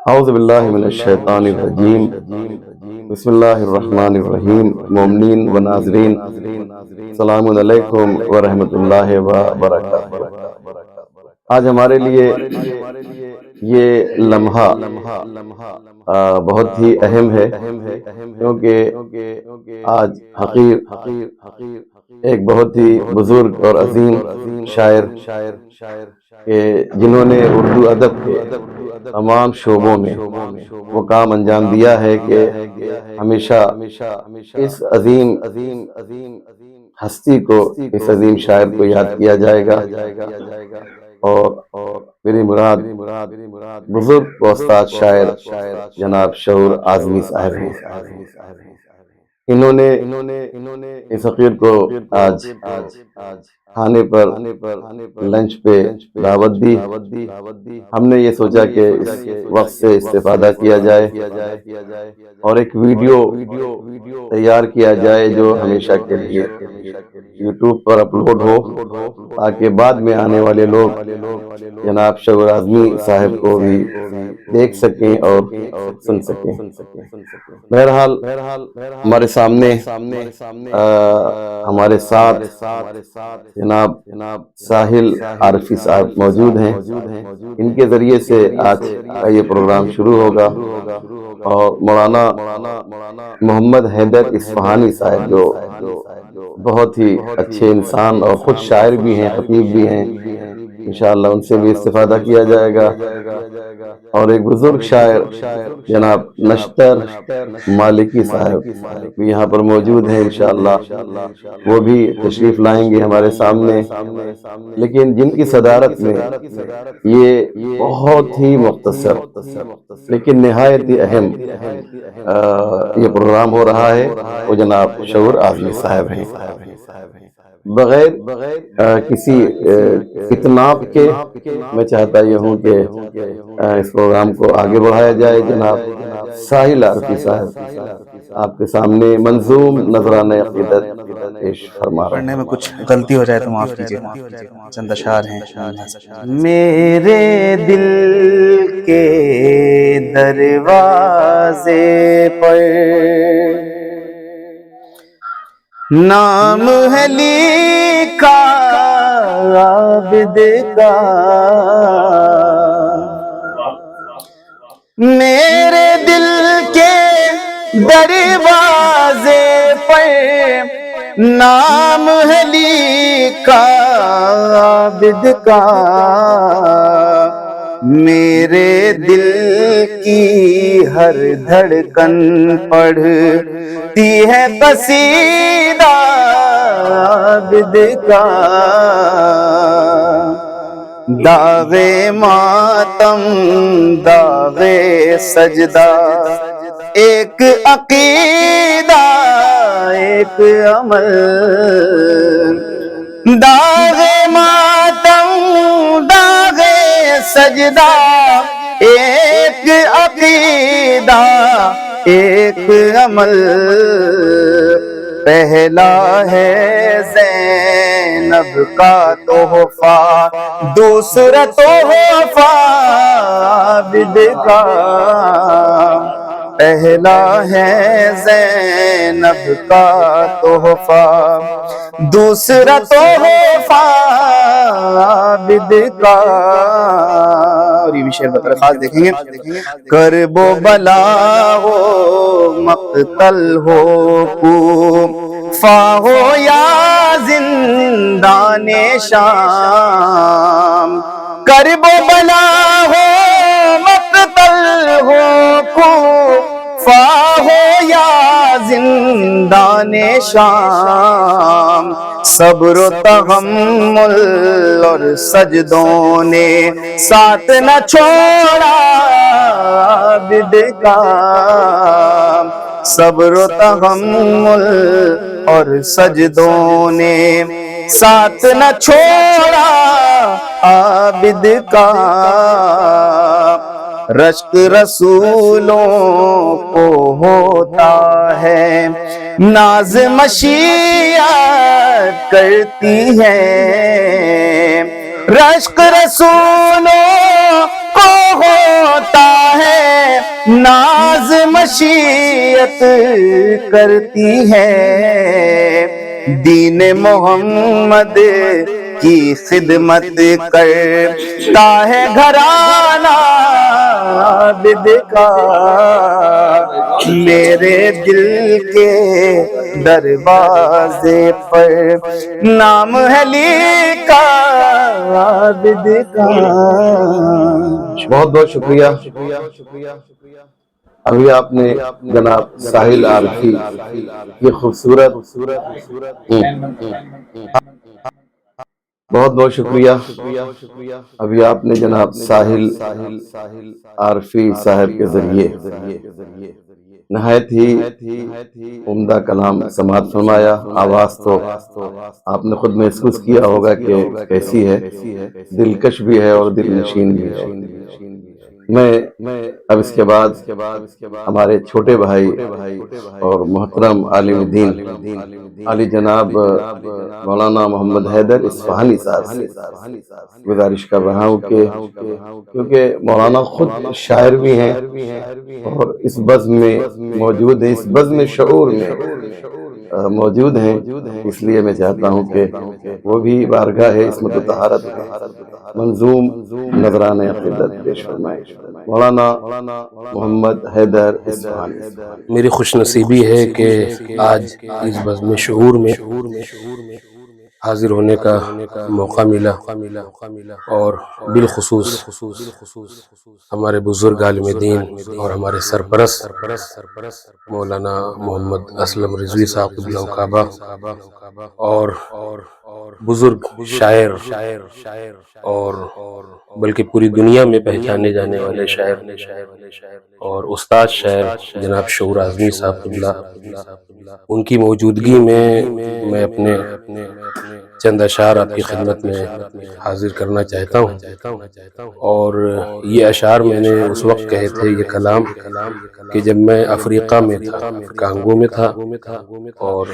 اعوذ باللہ من الشیطان الرجیم بسم اللہ الرحمن الرحیم مومنین و ناظرین السلام علیکم ورحمۃ اللہ وبرکاتہ۔ آج ہمارے لیے یہ لمحہ بہت ہی اہم ہے، کیونکہ آج حقیر ایک بہت ہی بزرگ اور عظیم شاعر کہ جنہوں نے اردو ادب کے تمام شعبوں میں وہ کام انجام دیا ہے کہ ہمیشہ اس عظیم ہستی کو، اس عظیم شاعر کو یاد کیا جائے گا، اور میری مراد بزرگ استاد شاعر جناب شعور اعظمی صاحب ہیں۔ انہوں نے اس حقیر کو آج کھانے پر لنچ پہ دعوت دی۔ ہم نے یہ سوچا کہ اس وقت سے استفادہ کیا جائے اور ایک ویڈیو تیار کیا جائے جو ہمیشہ کے لیے یوٹیوب پر اپلوڈ ہو، تاکہ بعد میں آنے والے لوگ جناب شعور اعظمی صاحب کو بھی دیکھ سکیں اور سن سکیں۔ بہرحال ہمارے سامنے ہمارے ساتھ جناب ساحل عارفی صاحب موجود ہیں۔ ان کے ذریعے سے آج کا یہ پروگرام شروع ہوگا، اور مولانا محمد حیدر اصفہانی صاحب جو بہت ہی اچھے انسان اور خود شاعر بھی ہیں، خطیب بھی ہیں، انشاءاللہ ان سے بھی استفادہ کیا جائے گا۔ اور ایک بزرگ شاعر جناب نشتر مالکی صاحب بھی یہاں پر موجود ہیں، انشاءاللہ وہ بھی تشریف لائیں گے ہمارے سامنے، لیکن جن کی صدارت میں یہ بہت ہی مختصر لیکن نہایت ہی اہم یہ پروگرام ہو رہا ہے، وہ جناب شعور اعظمی صاحب ہیں۔ بغیر کسی اتناب کے میں چاہتا یہ ہوں کہ اس پروگرام کو آگے بڑھایا جائے۔ جناب ساحل عارفی صاحب آپ کے سامنے منظوم نذرانہ عقیدت پیش فرما رہے ہیں۔ پڑھنے میں کچھ غلطی ہو جائے تو معاف کیجیے، چند اشعار ہیں۔ میرے دل کے دروازے پر نام ہے لکھا عابد کا، میرے دل کے دروازے پر نام ہے لکھا عابد کا، میرے دل کی ہر دھڑکن پڑھتی ہے قصیدہ عابد کا، داغے ماتم داغے سجدہ ایک عقیدہ ایک عمل، داغے ماتم داغے سجدہ ایک عقیدہ ایک عمل، پہلا ہے زینب کا تحفہ دوسرا تحفہ عابد کا، پہلا ہے زینب کا تحفہ دوسرا تحفہ عابد کا۔ اور یہ بھی شعر بطور خاص دیکھیں گے، کرب و بلا ہو مقتل ہو کوفہ ہو یا زندان شام، کرب و بلا ہو مقتل ہو کوفہ ہو یا زندان شام، صبر و تحمل اور سجدوں نے ساتھ نہ چھوڑا عابد کا، صبر و تحمل اور سجدوں نے ساتھ نہ چھوڑا عابد کا، رشک رسولوں کو ہوتا ہے ناز مشیت کرتی ہے، رشک رسولوں کو ہوتا ہے ناز مشیت کرتی ہے دین محمد کی خدمت کرتا ہے گھرانہ عابد کا میرے دل کے دروازے پر نام ہے لکھا عابد کا۔ بہت بہت شکریہ۔ ابھی آپ نے جناب ساحل عارفی یہ خوبصورت بہت بہت شکریہ۔ ابھی آپ نے جناب ساحل عارفی صاحب کے ذریعے نہایت ہی عمدہ کلام سماعت فرمایا۔ آواز تو آپ نے خود محسوس کیا ہوگا کہ کیسی ہے، دلکش بھی ہے اور دل نشین بھی ہے۔ میں اب اس کے بعد ہمارے چھوٹے بھائی اور محترم عالم دین علی جناب مولانا محمد حیدر اصفہانی صاحب سے گزارش کر رہا ہوں کہ کیونکہ مولانا خود شاعر بھی ہیں اور اس بزم میں موجود ہیں، اس بزم شعور میں موجود ہیں، اس لیے میں چاہتا ہوں کہ وہ بھی بارگاہ عصمت و طہارت منظوم نذرانِ عقیدت پیش فرمائیں۔ مولانا محمد حیدر اصفہانی۔ میری خوش نصیبی ہے کہ آج اس بزم شعور میں حاضر ہونے کا موقع ملا اور بالخصوص ہمارے بزرگ عالم دین اور ہمارے سرپرست مولانا محمد اسلم رضوی صاحب قبلہ کعبہ اور بزرگ شاعر اور بلکہ پوری دنیا میں پہچانے جانے والے شاعر اور استاد شاعر جناب شعور اعظمی صاحب قبلہ، ان کی موجودگی میں میں اپنے چند اشعار آپ کی خدمت میں حاضر کرنا چاہتا ہوں۔ اور یہ اشعار میں نے اس وقت کہے تھے، یہ کلام، کہ جب میں افریقہ میں تھا، کانگو میں تھا، اور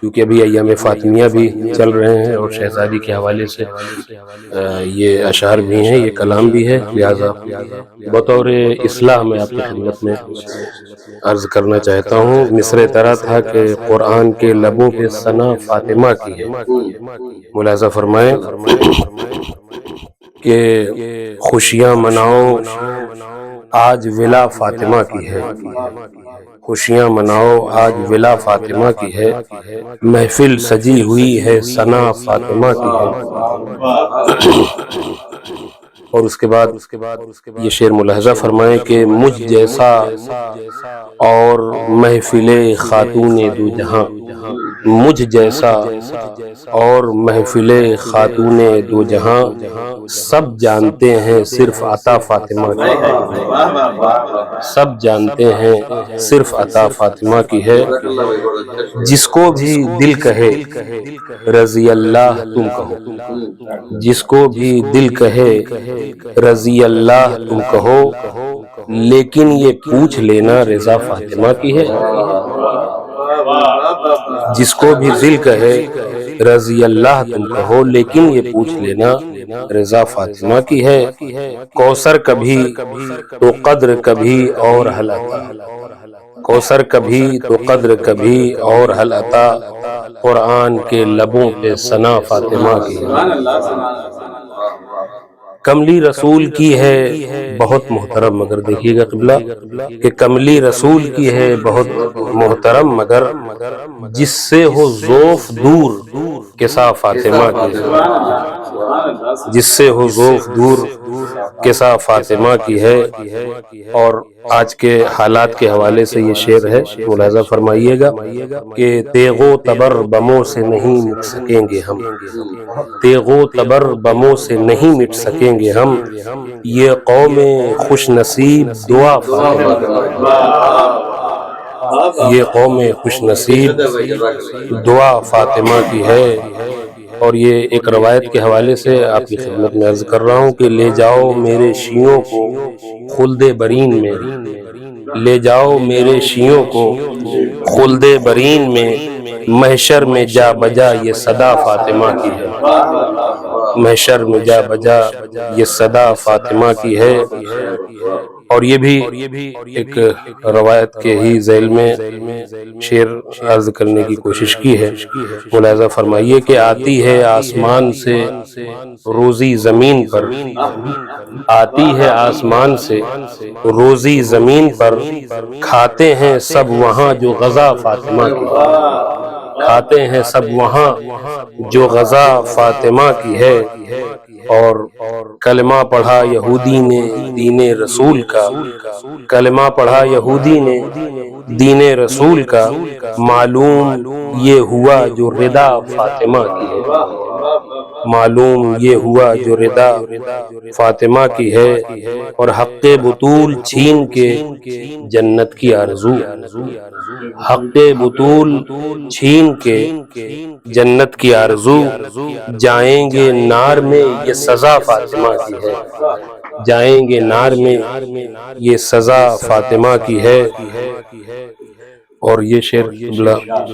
کیونکہ ابھی ایام فاطمیہ بھی چل رہے ہیں اور شہزادی کے حوالے سے یہ اشعار بھی ہیں، یہ کلام بھی ہے، لہذا بطور اصلاح میں آپ کی خدمت میں عرض کرنا چاہتا ہوں۔ مصرع طرح تھا کہ قرآن کے لبوں پہ ثنا فاطمہ کی ہے، ملاحظہ فرمائیں کہ خوشیاں مناؤ آج ولا فاطمہ کی ہے، خوشیاں مناؤ آج ولا فاطمہ کی ہے، محفل سجی ہوئی ہے ثنا فاطمہ کی ہے۔ اور اس کے بعد یہ شعر ملاحظہ فرمائیں کہ مجھ جیسا اور محفل خاتون دو جہاں، مجھ جیسا اور محفل خاتون دو جہاں، سب جانتے ہیں صرف عطا فاطمہ کی ہے، سب جانتے ہیں صرف عطا فاطمہ کی ہے۔ جس کو بھی دل کہے رضی اللہ تم کہو، جس کو بھی دل کہے رضی اللہ تم کہو، لیکن یہ پوچھ لینا رضا فاطمہ کی ہے۔ جس کو بھی دل کہے رضی اللہ تم کہو، لیکن یہ پوچھ لینا رضا فاطمہ کی ہے۔ کوثر کبھی تو قدر کبھی اور حل عطا، کوثر کبھی تو قدر کبھی اور حل عطا، قرآن کے لبوں پہ ثنا فاطمہ کی ہے۔ کملی رسول کی ہے بہت محترم، مگر دیکھیے گا قبلہ کہ کملی رسول کی ہے بہت محترم، مگر جس سے ہو ذوف دور کسا فاطمہ کی ہے، جس سے ہو ذوف دور کسا فاطمہ کی ہے۔ اور آج کے حالات کے حوالے سے یہ شعر ہے، ملاحظہ فرمائیے گا کہ تیغ و تبر بموں سے نہیں مٹ سکیں گے ہم، تیغ و تبر بموں سے نہیں مٹ سکیں گے ہم، یہ قوم خوش نصیب دعا فاطمہ کی، یہ قوم خوش نصیب دعا فاطمہ کی ہے۔ اور یہ ایک روایت کے حوالے سے آپ کی خدمت میں عرض کر رہا ہوں کہ لے جاؤ میرے شیعوں کو خلد برین میں، لے جاؤ میرے شیعوں کو خلد برین میں، محشر میں جا بجا یہ صدا فاطمہ کی ہے، محشر میں جا بجا یہ صدا فاطمہ کی ہے۔ اور یہ بھی ایک روایت کے ہی ذیل میں شعر عرض کرنے کی کوشش کی ہے. ملاحظہ فرمائیے کہ آتی ہے آسمان سے روزی زمین پر، آتی ہے آسمان سے روزی زمین پر، کھاتے ہیں سب وہاں جو غذا فاطمہ کی، کھاتے ہیں سب وہاں جو غذا فاطمہ کی ہے. اور کلمہ پڑھا یہودی نے دین رسول کا، کلمہ پڑھا یہودی نے دین رسول کا، معلوم یہ ہوا جو رضا فاطمہ کی ہے، معلوم یہ ہوا جو رضا فاطمہ کی ہے. اور حق بطول چھین کے جنت کی آرزو، حق بطول چھین کے جنت کی آرزو، جائیں گے نار میں یہ سزا فاطمہ کی ہے، جائیں گے نار میں یہ سزا فاطمہ کی ہے. اور یہ شعر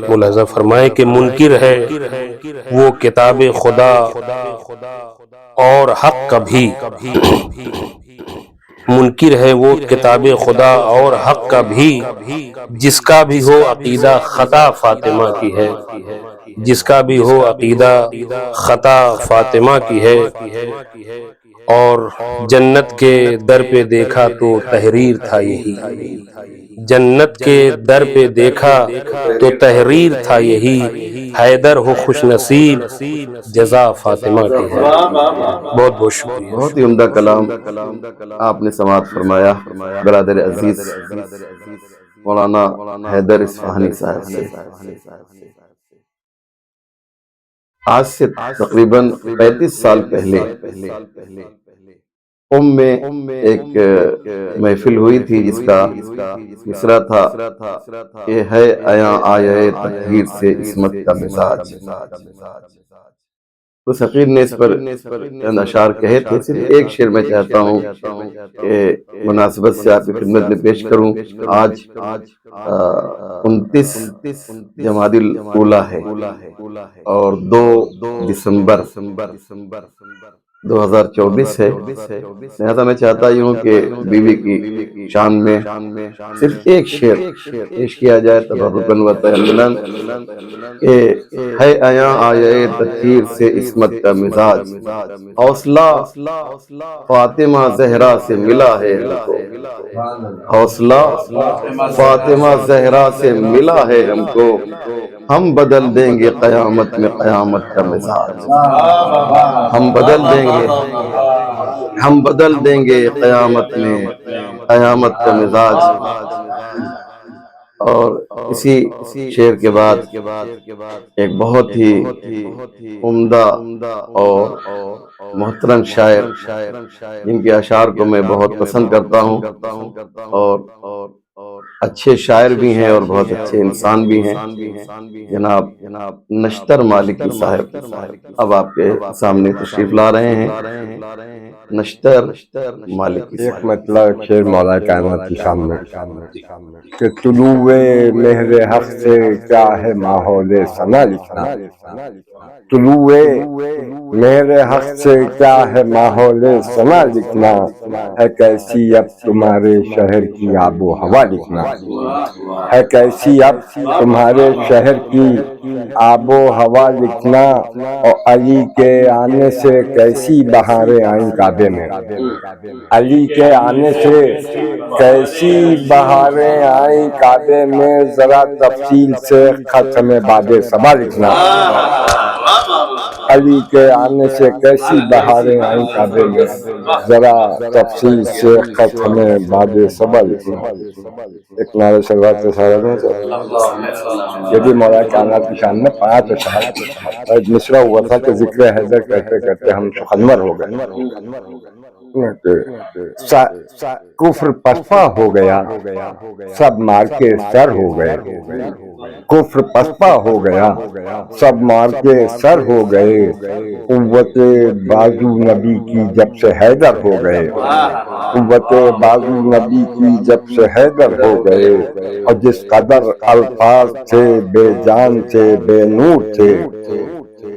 ملاحظہ فرمائے کہ منکر ہے وہ کتاب خدا اور حق کا بھی، منکر ہے وہ کتاب خدا اور حق کا بھی، جس کا بھی ہو عقیدہ خطا فاطمہ کی ہے، جس کا بھی ہو عقیدہ خطا فاطمہ کی ہے. اور جنت کے در پہ دیکھا تو تحریر تھا یہی، جنت کے در پہ دیکھا تو تحریر تھا یہی، حیدر ہو خوش نصیب جزا فاطمہ کی ہے. بہت بہت شکریہ. بہت ہی عمدہ کلام آپ نے سماعت فرمایا برادر عزیز مولانا حیدر اصفہانی صاحب سے. آج سے تقریباً 35 سال پہلے میں ایک محفل ہوئی تھی جس کا مصرع تھا کہ ہے عیاں آیے تطہیر سے عصمت کا مزاج. تو سفیر نے اس پر چند اشعار کہے تھے. صرف ایک شعر میں چاہتا ہوں کہ مناسبت سے آپ کی خدمت میں پیش کروں. آج 29 جمادی الاولیٰ ہے اور 2 دسمبر 2024 ہے. لہذا میں چاہتا ہوں کہ بیوی کی شان میں صرف ایک شعر پیش کیا جائے تبرکاً و تہللاً کہ ہے عیاں آیے تطہیر سے عصمت کا مزاج، حوصلہ فاطمہ زہرا سے ملا ہے ہم کو، حوصلہ فاطمہ زہرا سے ملا ہے ہم کو، ہم بدل دیں گے قیامت میں قیامت کا مزاج، ہم بدل دیں گے، ہم بدل دیں گے قیامت میں قیامت کا مزاج. اور اسی شعر کے بعد ایک بہت ہی عمدہ اور محترم شاعر جن کے اشعار کو میں بہت پسند کرتا ہوں اور اچھے شاعر بھی ہیں اور بہت اچھے انسان بھی ہیں، جناب نشتر مالکی صاحب اب آپ کے سامنے تشریف لا رہے ہیں. نشتر مالکی ایک صاحب. مطلب شعر مولا کائنات کے سامنے کہ طلوع مہر حق سے کیا ہے ماحول ثنا لکھنا، طلوع مہر حق سے کیا ہے ماحول ثنا لکھنا، ہے کیسی اب تمہارے شہر کی آب و ہوا لکھنا، ہے کیسی اب تمہارے شہر کی آب و ہوا لکھنا، اور علی کے آنے سے کیسی بہاریں آئیں کعبے میں، علی کے آنے سے کیسی بہاریں آئیں کعبے میں، ذرا تفصیل سے ختم باد صبا لکھنا، علی کے آنے سے کیسی بہاریں آئیں کعبے میں، ذرا تفصیل سے ختم باد صبا لکھنا. ایک نعرہ صلوات کے سارا دیں یدی مولا کائنات کی شان میں 5 اشعار مصرع ہوا تھا کہ ذکر حیدر کرتے کرتے ہم سخنور ہو گئے. کفر پسپا ہو گیا سب مار کے سر ہو گئے، کفر پسپا ہو گیا سب مار کے سر ہو گئے، قوت بازو نبی کی جب سے حیدر ہو گئے، قوت بازو نبی کی جب سے حیدر ہو گئے، اور جس قدر الفاظ تھے بے جان تھے بے نور تھے،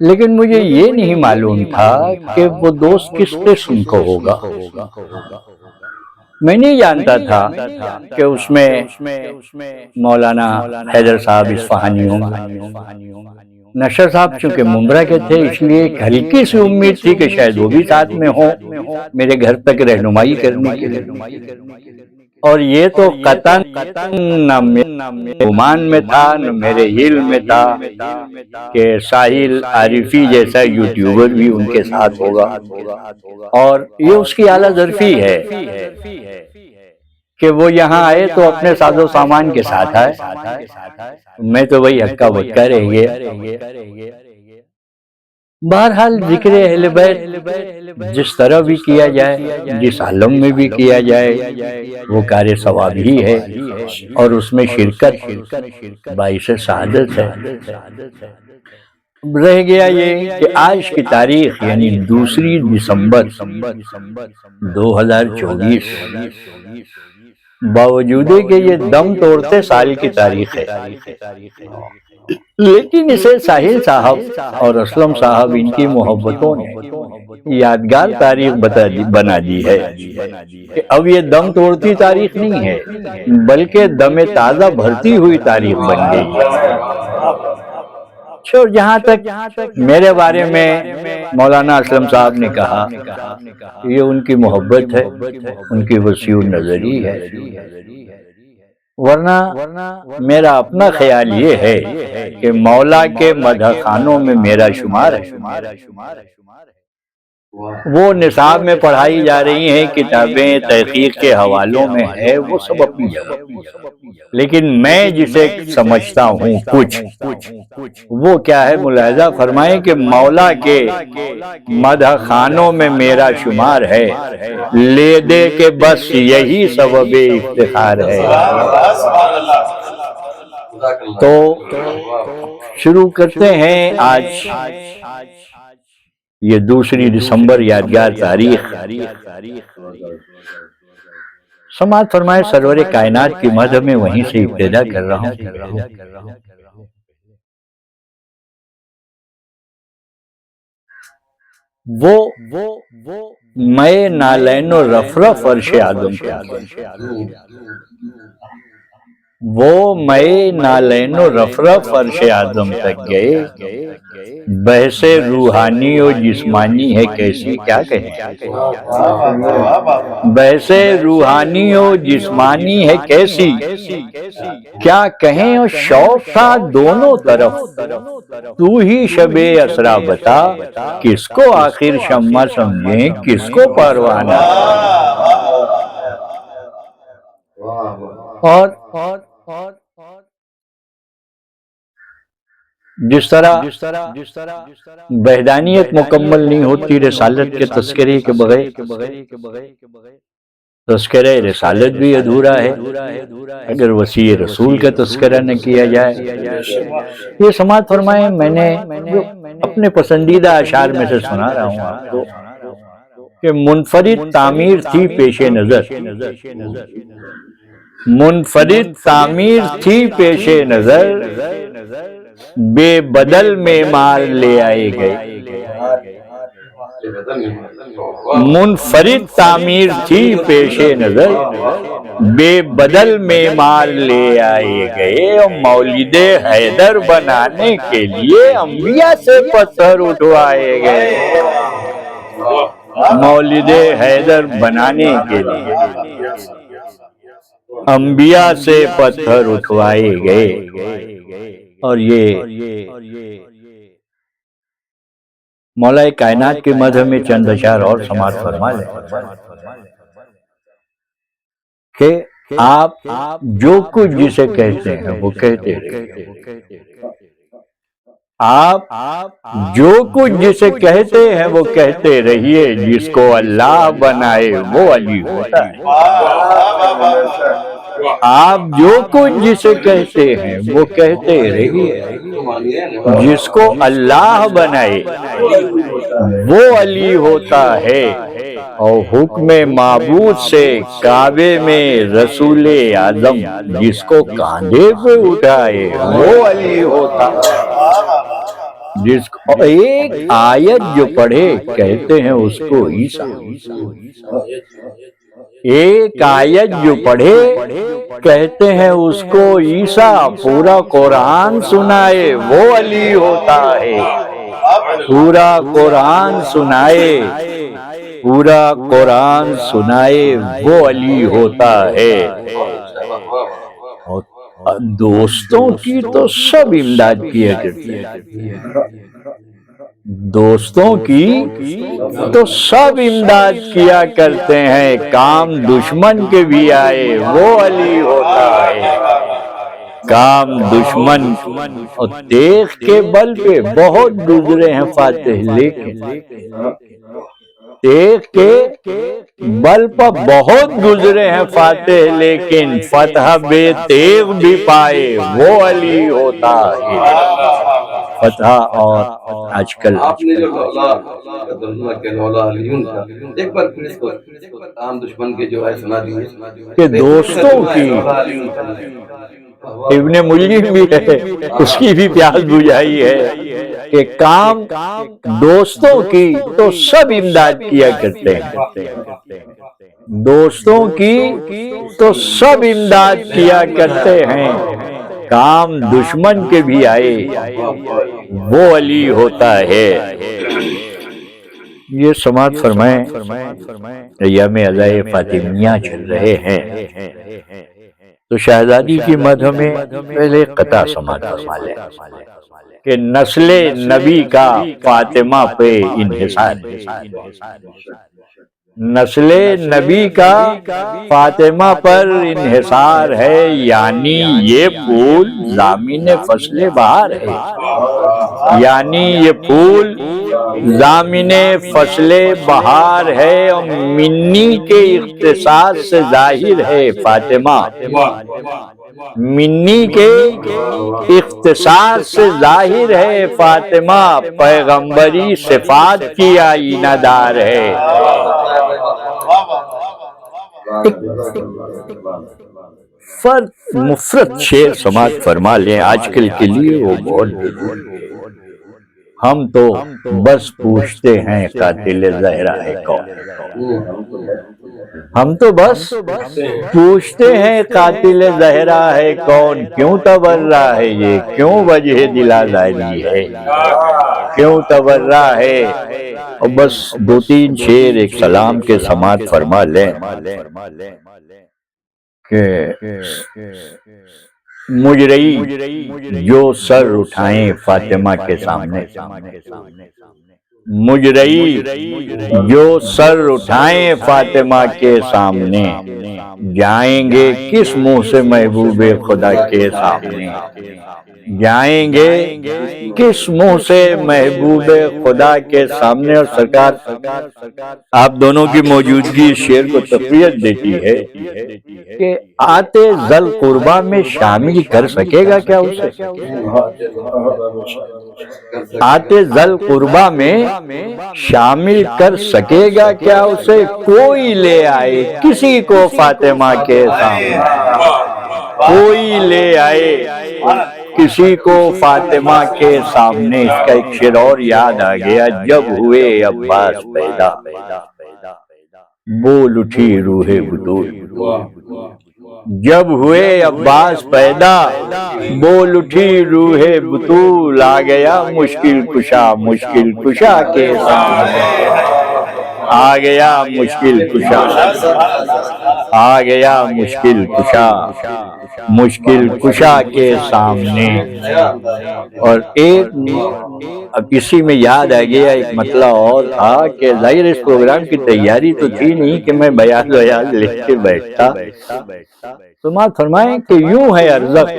لیکن مجھے یہ نہیں معلوم تھا کہ وہ دوست کس قسم کا ہوگا۔ میں نہیں جانتا تھا کہ اس میں مولانا حیدر صاحب اصفہانی ہوں گے۔ نشر صاحب چونکہ ممبرا کے تھے، اس لیے ایک ہلکی سی امید تھی کہ شاید وہ بھی ساتھ میں ہوں میرے گھر تک رہنمائی کرنے کے لیے۔ اور یہ تو قطعاً نہ میرے گمان میں تھا نہ میرے علم میں تھا کہ ساحل عارفی جیسا یوٹیوبر بھی ان کے ساتھ ہوگا، اور یہ اس کی اعلیٰ ظرفی ہے کہ وہ یہاں آئے تو اپنے ساز و سامان کے ساتھ آئے، میں تو وہی ہکا بکا رہ گیا۔ بہرحال ذکر اہل بیت جس طرح بھی کیا جائے، جس عالم میں بھی کیا جائے، وہ کار ثواب ہی ہے، اور اس میں شرکت باعث سعادت ہے۔ رہ گیا یہ کہ آج کی تاریخ یعنی 2 دسمبر 2024، باوجود کہ یہ دم توڑتے سال کی تاریخ ہے، لیکن اسے ساحل صاحب اور اسلم صاحب ان کی محبتوں نے یادگار تاریخ بنا دی ہے کہ اب یہ دم توڑتی تاریخ نہیں ہے بلکہ دم تازہ بھرتی ہوئی تاریخ بن گئی ہے۔ اور جہاں تک میرے بارے میں مولانا اسلم صاحب نے کہا، یہ ان کی محبت ہے، ان کی وسیع نظری ہے، ورنہ میرا اپنا خیال یہ ہے کہ مولا کے مدح خانوں میں میرا شمار ہے۔ وہ نصاب میں پڑھائی جا رہی ہیں کتابیں، تحقیق کے حوالوں میں ہے، وہ سب اپنی جگہ، لیکن میں جسے سمجھتا ہوں کچھ، وہ کیا ہے ملاحظہ فرمائیں کہ مولا کے مدح خانوں میں میرا شمار ہے، لے دے کہ بس یہی سبب افتخار ہے۔ تو شروع کرتے ہیں آج یہ 2 دسمبر یادگار تاریخ۔ سماعت فرمائے سرور کائنات کی مدح میں وہیں سے ابتدا کر رہا ہوں۔ وہ میں نالین و رفرف عرش آدم وہ میں نالین و رفرف عرش آدم تک گئے، بحث روحانی و جسمانی ہے کیسی، کیا کہیں، بحث روحانی و جسمانی ہے کیسی، کیا کہیں، اور شوق تھا دونوں طرف، تو ہی شب اسرا بتا، کس کو آخر شمع سمجھیں، کس کو پروانہ۔ اور جس طرح وحدانیت مکمل نہیں ہوتی رسالت کے تذکرے کے بغیر، تذکرہ رسالت بھی ادھورا ہے اگر وسیع رسول کا تذکرہ نہ کیا جائے۔ یہ سماعت فرمائیں، میں نے اپنے پسندیدہ اشعار میں سے سنا رہا ہوں آپ کو کہ منفرد تعمیر تھی پیش نظر، منفرد تعمیر تھی پیش نظر، بے بدل معمار لے آئے گئے، منفرد تعمیر تھی پیش نظر، بے بدل معمار لے آئے گئے، اور مولد حیدر بنانے کے لیے انبیاء سے پتھر اٹھوائے گئے، مولد حیدر بنانے کے لیے انبیاء سے پتھر اٹھوائے گئے۔ اور یہ مولا کائنات کے مدح میں چند اشعار اور سماعت فرما لیں کہ آپ جو کچھ جسے کہتے ہیں وہ کہتے رہیے، آپ جو کچھ جسے کہتے ہیں وہ کہتے رہیے، جس کو اللہ بنائے وہ علی ہوتا ہے، آپ جو کچھ جسے کہتے ہیں وہ کہتے رہیے، جس کو اللہ بنائے وہ علی ہوتا ہے، اور حکم معبود سے کعبے میں رسول اعظم جس کو کاندھے پہ اٹھائے وہ علی ہوتا ہے۔ جس کو ایک آیت جو پڑھے کہتے ہیں اس کو عیسیٰ، ایک آیت جو پڑھے کہتے ہیں اس کو عیسیٰ، پورا قرآن سنائے وہ علی ہوتا ہے، پورا قرآن سنائے، پورا قرآن سنائے وہ علی ہوتا ہے۔ اور دوستوں کی تو سب امداد کیا کرتے ہیں، دوستوں کی تو سب امداد کیا کرتے ہیں، کام دشمن کے بھی آئے وہ علی ہوتا ہے، کام دشمن اور تیغ کے بل پہ بہت گزرے ہیں فاتح، لیکن تیغ کے بل پر بہت گزرے ہیں فاتح، لیکن فتح بے تیغ بھی پائے وہ علی ہوتا ہے۔ فتح اور آج کل آپ نے جو ترجمہ کیا لولا علیون کا، ایک بار پھر اس کو عام دشمن کے جو ہے سنا دیے کہ دوستوں کی، ابن ملیم بھی ہے، اس کی بھی پیاس بجھائی ہے کہ کام دوستوں کی تو سب امداد کیا کرتے ہیں، دوستوں کی تو سب امداد کیا کرتے ہیں، کام دشمن کے بھی آئے وہ علی ہوتا ہے۔ یہ سماعت فرمائیں، ایام عزائے فاطمیہ چل رہے ہیں، تو شہزادی کی مدح میں پہلے قطع سماعت فرما لیں کہ نسل نبی کا فاطمہ پہ انحصار، نسل نبی کا فاطمہ پر انحصار ہے، یعنی یہ پھول ضامن فصل بہار ہے، یعنی یہ پھول ضامن فصل بہار ہے، اور منی کے اختصاص سے ظاہر ہے فاطمہ، منی کے اختصاص سے ظاہر ہے فاطمہ، پیغمبری صفات کی آئینہ دار ہے۔ مفرد شعر سماعت فرما لیں آج کل کے لیے، وہ بہت ضروری ہے۔ ہم تو بس پوچھتے ہیں قاتل زہرا ہے کون، ہم تو بس پوچھتے ہیں قاتل زہرا ہے کون، کیوں تبرہ ہے یہ، کیوں وجہ دل آزاری ہے، کیوں تبرہ ہے۔ اور بس دو تین شعر ایک سلام کے سماعت فرما لیں کہ مجرئی جو سر اٹھائیں فاطمہ کے سامنے، مجرئی جو سر اٹھائیں فاطمہ کے سامنے، جائیں گے کس منہ سے محبوب خدا کے سامنے، جائیں گے کس منہ سے محبوب خدا کے سامنے۔ اور سرکار آپ دونوں کی موجودگی اس شعر کو تقویت دیتی ہے کہ آتے ذل قربا میں شامل کر سکے گا کیا اسے، آتے ذل قربا میں شامل کر سکے گا کیا اسے، کوئی لے آئے کسی کو فاطمہ کے سامنے، کوئی لے آئے کسی کو فاطمہ کے سامنے۔ اس کا ایک شعر اور یاد آ گیا، جب ہوئے عباس پیدا بول اٹھی روح بطول، جب ہوئے عباس پیدا بول اٹھی روح بطول، آ گیا مشکل کشا، مشکل کشا کے سامنے، آ گیا مشکل کشا، آ گیا مشکل کشا، مشکل کشا کے سامنے۔ اور ایک اب اسی میں یاد آ گیا ایک مطلب اور تھا کہ ظاہر اس پروگرام کی تیاری تو تھی نہیں کہ میں بیان لکھ کے بیٹھتا، سماعت فرمائیں کہ یوں ہے ارزق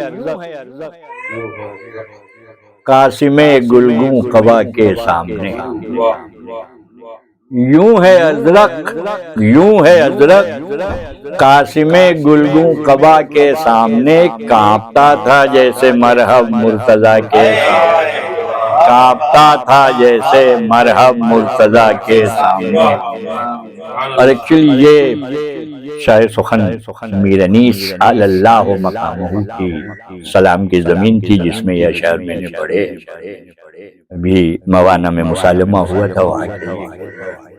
قاسم گلگوں قبا کے سامنے، یوں ہے ازرق، یوں ہے ازرق قاسم گلگوں قبا کے سامنے، کانپتا تھا جیسے مرحب مرتضیٰ کے سامنے، کانپتا تھا جیسے مرحب مرتضیٰ کے سامنے۔ اور ایکچولی یہ شاہ سخن میر انیس علی اللہ مقامہ کی سلام کی زمین تھی جس میں یہ اشعار میں نے پڑھے۔ ابھی موانا میں مسالمہ ہوا تھا وہاں کے لیے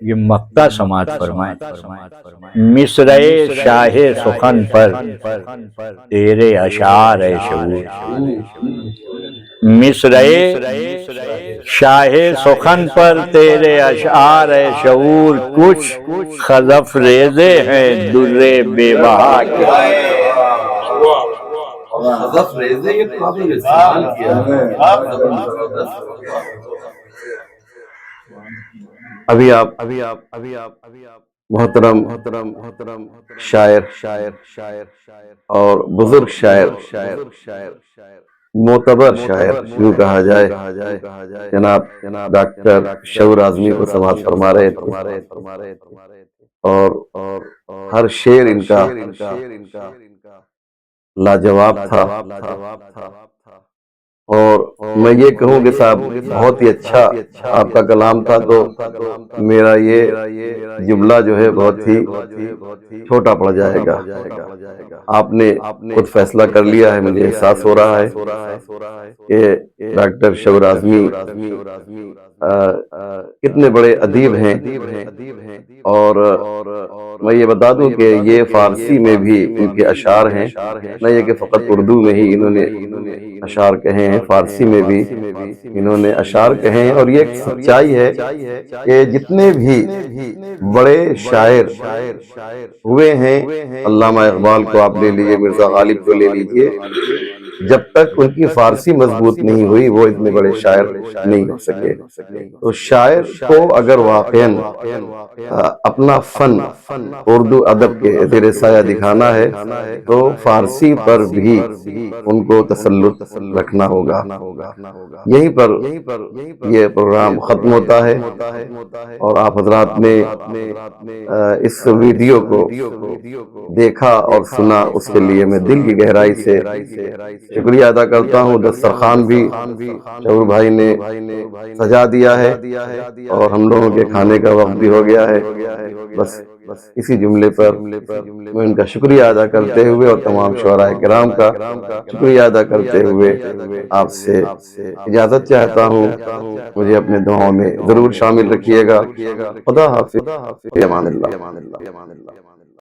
یہ مکہ سماعت فرمائیں مصرعِ شاہ سخن پر تیرے اشعار اے شعور مصرعِ شاہ سخن پر تیرے اشعار اے شعور کچھ خزف ریزے ہیں درے بے بہا کے ابھی آپ محترم شاعر اور بزرگ شاعر معتبر شاعر یوں کہا جائے جناب ڈاکٹر شعور اعظمی کو سماعت فرما رہے تھے اور ہر شعر ان کا لاجواب تھا اور میں یہ کہوں کہ صاحب بہت ہی اچھا آپ کا کلام تھا تو میرا یہ جملہ جو ہے بہت ہی چھوٹا پڑ جائے گا آپ نے خود فیصلہ کر لیا ہے مجھے احساس ہو رہا ہے کہ ڈاکٹر شعور اعظمی کتنے بڑے ادیب ہیں اور میں یہ بتا دوں کہ یہ فارسی میں بھی ان کے اشعار ہیں نہ یہ کہ فقط اردو میں ہی انہوں نے اشعار کہے ہیں فارسی میں بھی انہوں نے اشعار کہے ہیں اور یہ ایک سچائی ہے کہ جتنے بھی بڑے شاعر ہوئے ہیں علامہ اقبال کو آپ لے لیجئے مرزا غالب کو لے لیجئے جب تک ان کی فارسی مضبوط نہیں ہوئی وہ اتنے بڑے شاعر نہیں ہو سکے تو شاعر کو اگر واقعاً اپنا فن اردو ادب کے زیر سایہ دکھانا ہے تو فارسی پر بھی ان کو تسلط رکھنا ہوگا یہیں پر یہ پروگرام ختم ہوتا ہے اور آپ حضرات نے اس ویڈیو کو دیکھا اور سنا اس کے لیے میں دل کی گہرائی سے شکریہ ادا کرتا ہوں دسترخوان بھی شعور بھائی نے سجا دیا ہے اور ہم لوگوں کے کھانے کا وقت بھی ہو گیا ہے بس اسی جملے پر میں ان کا شکریہ ادا کرتے ہوئے اور تمام شعراء کرام کا شکریہ ادا کرتے ہوئے آپ سے اجازت چاہتا ہوں مجھے اپنے دعاؤں میں ضرور شامل رکھیے گا خدا حافظ امان اللہ